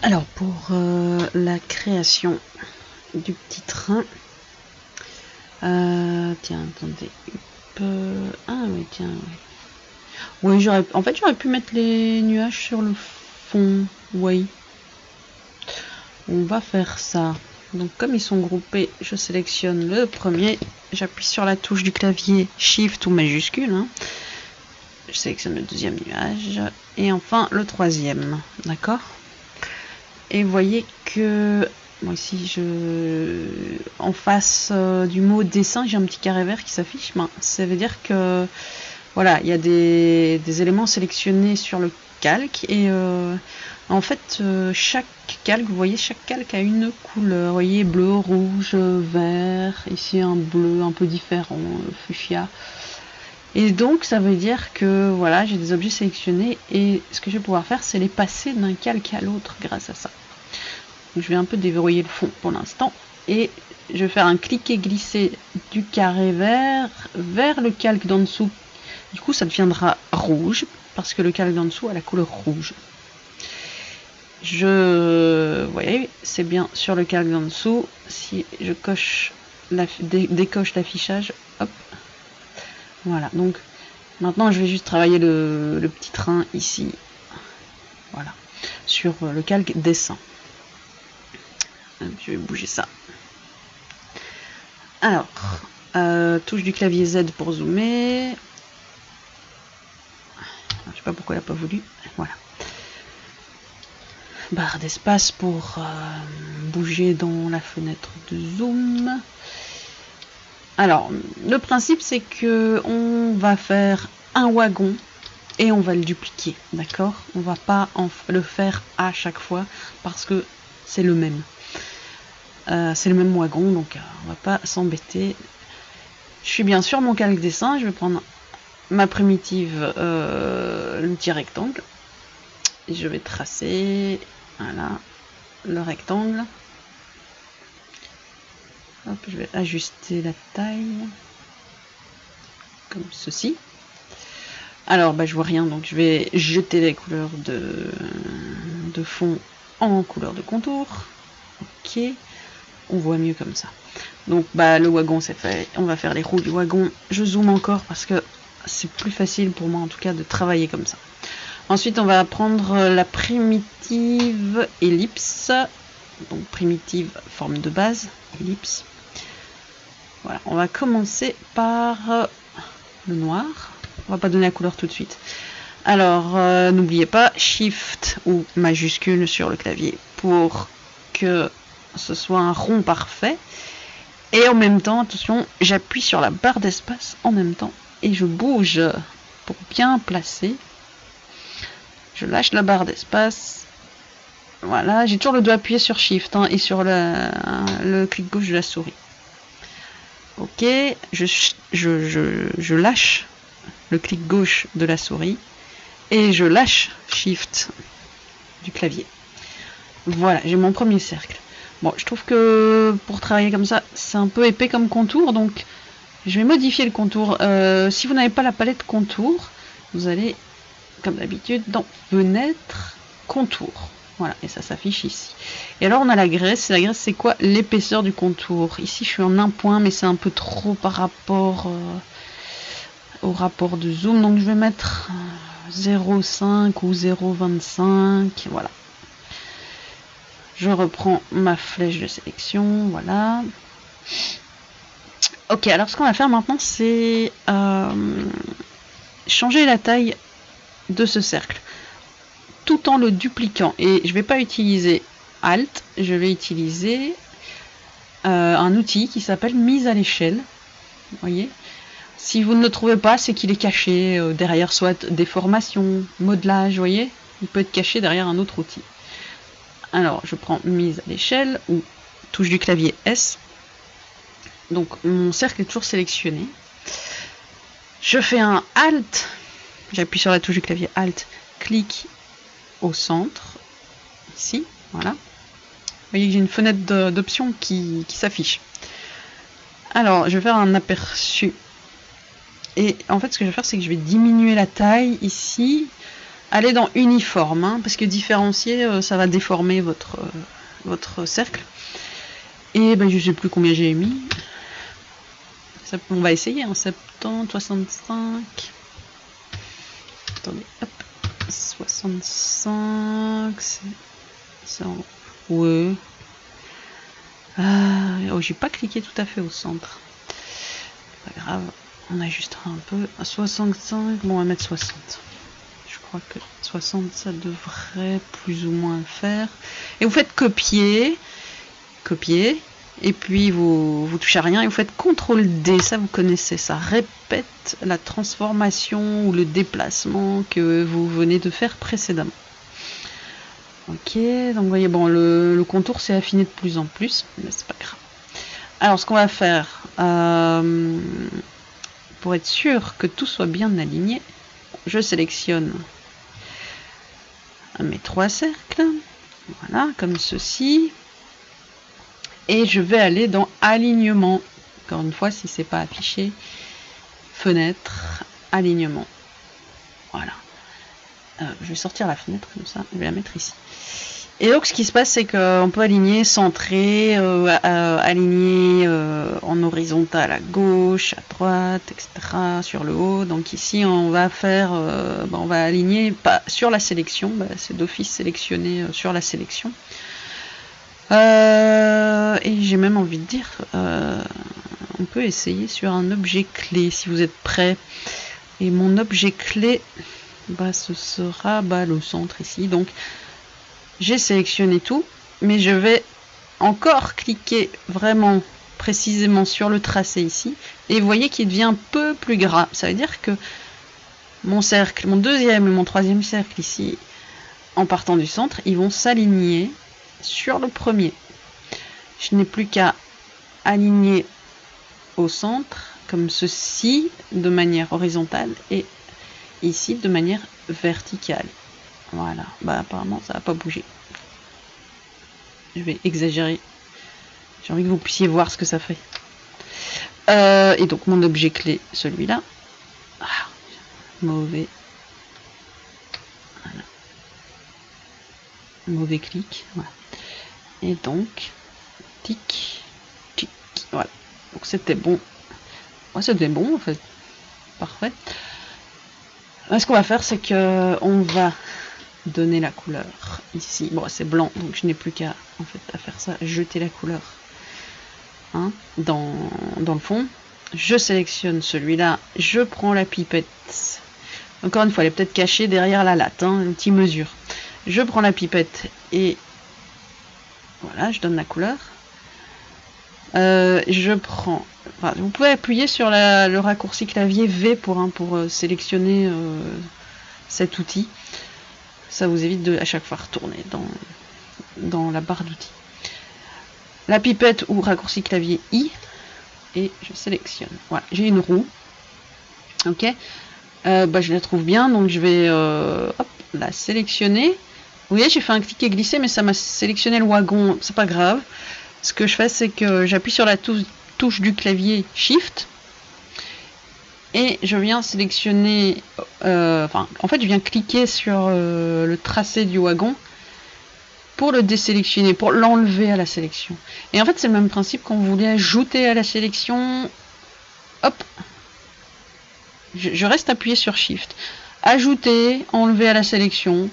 Alors pour la création du petit train, tiens, attendez, ah oui, tiens, oui, en fait j'aurais pu mettre les nuages sur le fond, oui. On va faire ça. Donc comme ils sont groupés, je sélectionne le premier, j'appuie sur la touche du clavier Shift ou majuscule, hein. Je sélectionne le deuxième nuage, et enfin le troisième, d'accord. Et vous voyez que moi ici, en face du mot dessin, j'ai un petit carré vert qui s'affiche. Ben, ça veut dire que voilà, il y a des éléments sélectionnés sur le calque et en fait chaque calque, vous voyez, chaque calque a une couleur. Vous voyez, bleu, rouge, vert. Ici un bleu un peu différent, fuchsia. Et donc ça veut dire que voilà, j'ai des objets sélectionnés et ce que je vais pouvoir faire, c'est les passer d'un calque à l'autre grâce à ça. Donc, je vais un peu déverrouiller le fond pour l'instant et je vais faire un cliquer-glisser du carré vert vers le calque d'en dessous. Du coup, ça deviendra rouge parce que le calque d'en dessous a la couleur rouge. Vous voyez, c'est bien sur le calque d'en dessous. Si je coche décoche l'affichage, hop, voilà. Donc maintenant, je vais juste travailler le petit train ici, voilà, sur le calque dessin. Je vais bouger ça. Alors, touche du clavier Z pour zoomer. Je sais pas pourquoi elle n'a pas voulu. Voilà. Barre d'espace pour bouger dans la fenêtre de zoom. Alors, le principe c'est que on va faire un wagon et on va le dupliquer, d'accord? On va pas le faire à chaque fois parce que c'est le même. C'est le même wagon, donc on va pas s'embêter. Je suis bien sûr mon calque dessin, je vais prendre ma primitive, le petit rectangle. Et je vais tracer, voilà, le rectangle. Hop, je vais ajuster la taille, comme ceci. Alors, je vois rien, donc je vais jeter les couleurs de fond en couleur de contour. Ok, on voit mieux comme ça. Donc, le wagon c'est fait. On va faire les roues du wagon. Je zoome encore parce que c'est plus facile pour moi en tout cas de travailler comme ça. Ensuite, on va prendre la primitive ellipse. Donc, primitive forme de base, ellipse. Voilà, on va commencer par le noir. On va pas donner la couleur tout de suite. Alors, n'oubliez pas Shift ou majuscule sur le clavier pour que ce soit un rond parfait. Et en même temps, attention, j'appuie sur la barre d'espace en même temps et je bouge pour bien placer. Je lâche la barre d'espace. Voilà, j'ai toujours le doigt appuyé sur Shift et sur le clic gauche de la souris. Ok, je lâche le clic gauche de la souris et je lâche Shift du clavier. Voilà, j'ai mon premier cercle. Bon, je trouve que pour travailler comme ça, c'est un peu épais comme contour, donc je vais modifier le contour. Si vous n'avez pas la palette contour, vous allez, comme d'habitude, dans Fenêtre, Contour. Voilà, et ça s'affiche ici. Et alors on a la graisse. La graisse, c'est quoi? L'épaisseur du contour. Ici, je suis en 1 point, mais c'est un peu trop par rapport au rapport de zoom. Donc je vais mettre 0,5 ou 0,25. Voilà. Je reprends ma flèche de sélection. Voilà. Ok, alors ce qu'on va faire maintenant, c'est changer la taille de ce cercle tout en le dupliquant. Et je ne vais pas utiliser Alt, je vais utiliser un outil qui s'appelle mise à l'échelle. Vous voyez, si vous ne le trouvez pas, c'est qu'il est caché derrière soit déformation, modelage, vous voyez, il peut être caché derrière un autre outil. Alors, je prends mise à l'échelle ou touche du clavier S. Donc, mon cercle est toujours sélectionné. Je fais un Alt, j'appuie sur la touche du clavier Alt, clic au centre, ici, voilà. Vous voyez que j'ai une fenêtre d'options qui s'affiche. Alors, je vais faire un aperçu. Et en fait, ce que je vais faire, c'est que je vais diminuer la taille ici allez dans uniforme, hein, parce que différencier, ça va déformer votre cercle. Et ben, je sais plus combien j'ai mis. On va essayer, hein, 70, 65. Attendez, hop. 65. C'est ouais. Oh, j'ai pas cliqué tout à fait au centre. Pas grave, on ajustera un peu. 65, bon, on va mettre 60. Je crois que 60, ça devrait plus ou moins le faire. Et vous faites copier, et puis vous touchez à rien et vous faites CTRL D, ça vous connaissez, ça répète la transformation ou le déplacement que vous venez de faire précédemment. Ok, donc vous voyez, bon, le contour s'est affiné de plus en plus, mais c'est pas grave. Alors ce qu'on va faire, pour être sûr que tout soit bien aligné, je sélectionne mes 3 cercles, voilà, comme ceci, et je vais aller dans alignement. Encore une fois, si c'est pas affiché, fenêtre, alignement. Voilà. Je vais sortir la fenêtre comme ça, je vais la mettre ici. Et donc ce qui se passe, c'est qu'on peut aligner, centrer, aligner en horizontal à gauche, à droite, etc. sur le haut. Donc ici on va faire, on va aligner pas sur la sélection, c'est d'office sélectionné sur la sélection. Et j'ai même envie de dire, on peut essayer sur un objet clé si vous êtes prêts. Et mon objet clé, ce sera le centre ici. Donc j'ai sélectionné tout, mais je vais encore cliquer vraiment précisément sur le tracé ici, et vous voyez qu'il devient un peu plus gras. Ça veut dire que mon cercle, mon deuxième et mon troisième cercle ici, en partant du centre, ils vont s'aligner sur le premier. Je n'ai plus qu'à aligner au centre, comme ceci, de manière horizontale, et ici de manière verticale. Voilà, apparemment ça va pas bouger. Je vais exagérer. J'ai envie que vous puissiez voir ce que ça fait. Et donc mon objet clé, celui-là. Mauvais. Voilà. Mauvais clic. Voilà. Et donc, tic, tic. Voilà. Donc c'était bon. Ouais, c'était bon en fait. Parfait. Ce qu'on va faire, c'est que on va donner la couleur ici. Bon, c'est blanc, donc je n'ai plus qu'à à faire ça, jeter la couleur dans le fond. Je sélectionne celui-là, je prends la pipette. Encore une fois, elle est peut-être cachée derrière la latte, l'outil mesure. Je prends la pipette et voilà, je donne la couleur. Je prends. Vous pouvez appuyer sur le raccourci clavier V pour sélectionner cet outil. Ça vous évite de à chaque fois retourner dans la barre d'outils. La pipette ou raccourci clavier I, et je sélectionne. Voilà, j'ai une roue. Ok, je la trouve bien, donc je vais la sélectionner. Vous voyez, j'ai fait un clic et glisser, mais ça m'a sélectionné le wagon. C'est pas grave. Ce que je fais, c'est que j'appuie sur la touche du clavier Shift. Et je viens sélectionner, en fait je viens cliquer sur le tracé du wagon pour le désélectionner, pour l'enlever à la sélection. Et en fait c'est le même principe quand vous voulez ajouter à la sélection, hop, je reste appuyé sur Shift, ajouter, enlever à la sélection.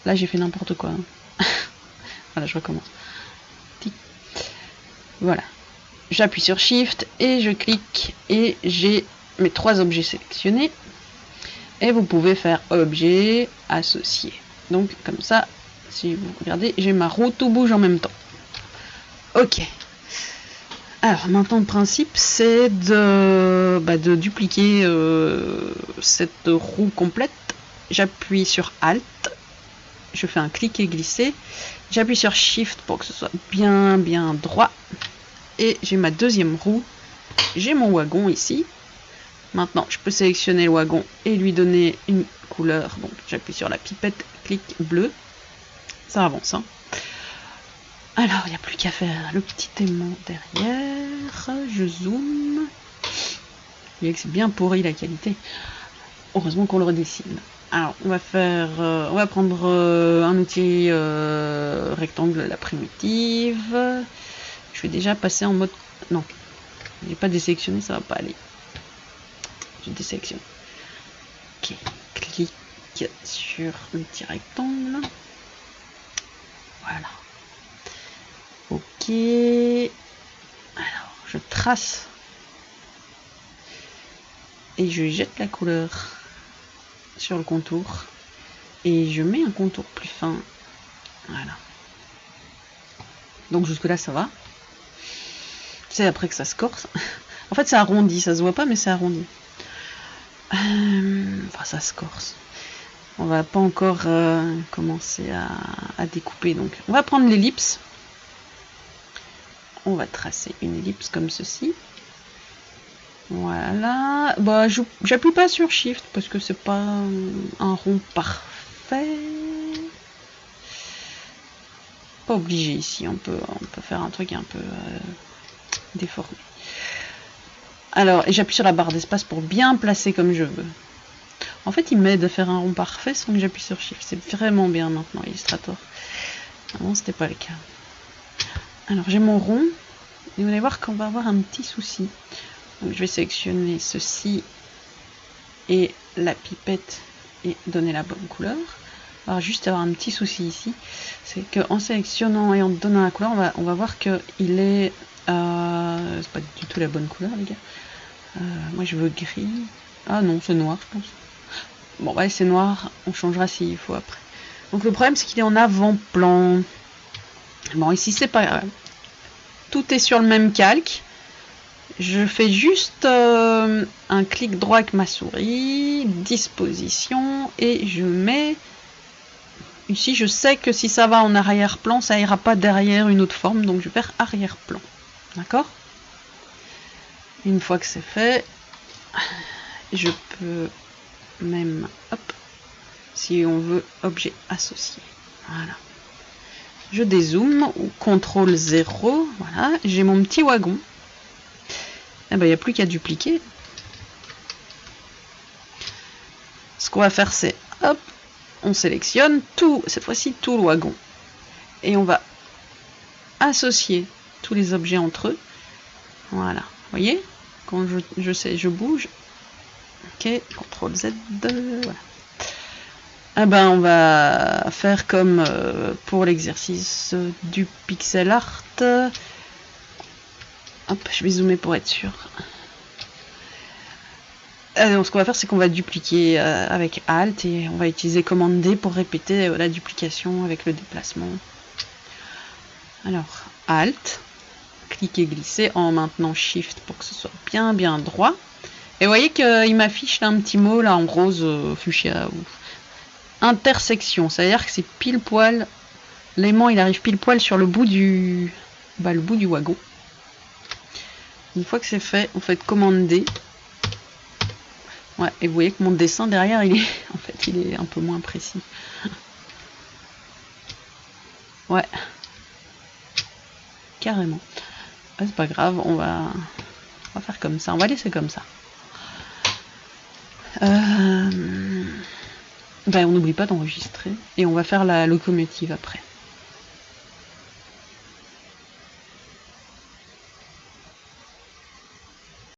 Là j'ai fait n'importe quoi. Voilà, je recommence. Voilà. J'appuie sur Shift et je clique et j'ai mes 3 objets sélectionnés. Et vous pouvez faire objet, associé. Donc comme ça, si vous regardez, j'ai ma roue, tout bouge en même temps. Ok. Alors maintenant le principe c'est de dupliquer cette roue complète. J'appuie sur Alt, je fais un clic et glisser. J'appuie sur Shift pour que ce soit bien droit. Et j'ai ma deuxième roue, j'ai mon wagon ici. Maintenant je peux sélectionner le wagon et lui donner une couleur. Donc j'appuie sur la pipette, clic bleu, ça avance. Alors il n'y a plus qu'à faire le petit aimant derrière. Je zoome. Vous voyez que c'est bien pourri la qualité. Heureusement qu'on le redessine. Alors, on va prendre un outil rectangle, la primitive. Je vais déjà passer en mode... Non, je n'ai pas désélectionné, ça va pas aller. Je désélectionne. Ok, clique sur le petit rectangle. Voilà. Ok. Alors, je trace. Et je jette la couleur sur le contour. Et je mets un contour plus fin. Voilà. Donc jusque là ça va. C'est après que ça se corse. En fait c'est arrondi, ça se voit pas mais c'est arrondi. Enfin ça se corse. On va pas encore commencer à découper. Donc on va prendre l'ellipse. On va tracer une ellipse comme ceci. Voilà. Bah j'appuie pas sur Shift parce que c'est pas un rond parfait. Pas obligé ici, on peut faire un truc un peu déformé. Alors, et j'appuie sur la barre d'espace pour bien placer comme je veux. En fait, il m'aide à faire un rond parfait sans que j'appuie sur Shift. C'est vraiment bien maintenant, Illustrator. Avant, c'était pas le cas. Alors, j'ai mon rond. Et vous allez voir qu'on va avoir un petit souci. Donc, je vais sélectionner ceci et la pipette et donner la bonne couleur. Alors juste avoir un petit souci ici, c'est qu'en sélectionnant et en donnant la couleur, on va voir qu'il est... c'est pas du tout la bonne couleur les gars. Moi je veux gris. Ah non, c'est noir je pense. Bon ouais c'est noir, on changera s'il faut après. Donc le problème c'est qu'il est en avant-plan. Bon ici c'est pas grave. Tout est sur le même calque. Je fais juste un clic droit avec ma souris, disposition, et je mets... Ici, je sais que si ça va en arrière-plan, ça ira pas derrière une autre forme, donc je vais faire arrière-plan. D'accord? Une fois que c'est fait, je peux même, hop, si on veut, objet associé. Voilà. Je dézoome, ou CTRL 0, voilà, j'ai mon petit wagon. Eh ben, il n'y a plus qu'à dupliquer. Ce qu'on va faire, c'est, hop, on sélectionne tout, cette fois-ci tout le wagon. Et on va associer tous les objets entre eux. Voilà. Vous voyez? Quand je bouge. Ok, CTRL Z. Voilà. Eh ben, on va faire comme pour l'exercice du pixel art. Hop, je vais zoomer pour être sûr. Donc, ce qu'on va faire, c'est qu'on va dupliquer avec Alt et on va utiliser commande D pour répéter la duplication avec le déplacement. Alors, Alt, cliquer, glisser en maintenant Shift pour que ce soit bien droit. Et vous voyez qu'il m'affiche là un petit mot là en rose fuchsia ou intersection, c'est-à-dire que c'est pile poil, l'aimant il arrive pile poil sur le bout du wagon. Une fois que c'est fait, on fait commande D. Ouais, et vous voyez que mon dessin derrière, il est un peu moins précis. Ouais. Carrément. Ah, c'est pas grave, on va faire comme ça, on va laisser comme ça. Ben, on n'oublie pas d'enregistrer et on va faire la locomotive après.